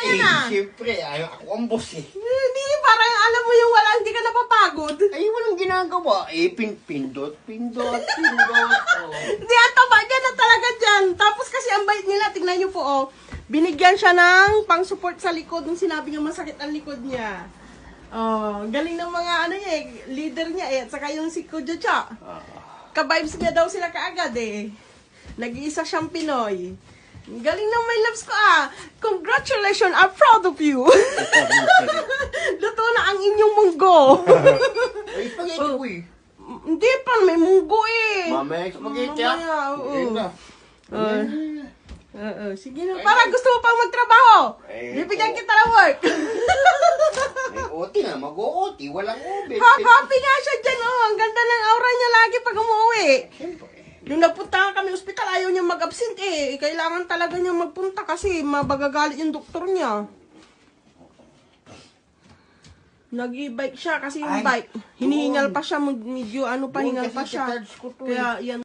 yan ah. Siyempre, ako ang boss eh. Hindi, parang alam mo yung wala, hindi ka napapagod. Ay, walang ginagawa. Pindot. Oh. Hindi, ang taba niya na talaga dyan. Tapos kasi ang bait nila, tingnan niyo po oh. Binigyan siya ng pang-support sa likod nung sinabi niya masakit ang likod niya. Oh, galing ng mga ano niya eh, leader niya eh, at saka yung si Kuya Cha. Ka-vibes niya daw sila kaagad eh. Nag-iisa siyang Pinoy. Galing ng my loves ko ah. Congratulations, I'm proud of you. Luto na ang inyong munggo. Ay, spaghetti ko eh. Hindi pa, may munggo eh. Mamaya spaghetti Mamaya, ah. oo. Ayun na. Sige na. Para gusto mo pang magtrabaho. Bibigyan kita ng work. May OT na, mag-OT. Walang OT. Happy nga siya dyan oh. Ang ganda ng aura niya lagi pag umuwi. Siyempre. Yung nagpunta kami ospital, ayaw niya mag-absent eh. Kailangan talaga niya magpunta kasi mabagagalit yung doktor niya. Nag-e-bike siya kasi yung bike, hinihingal pa siya, medyo ano pa, hingal pa siya. Kaya yan.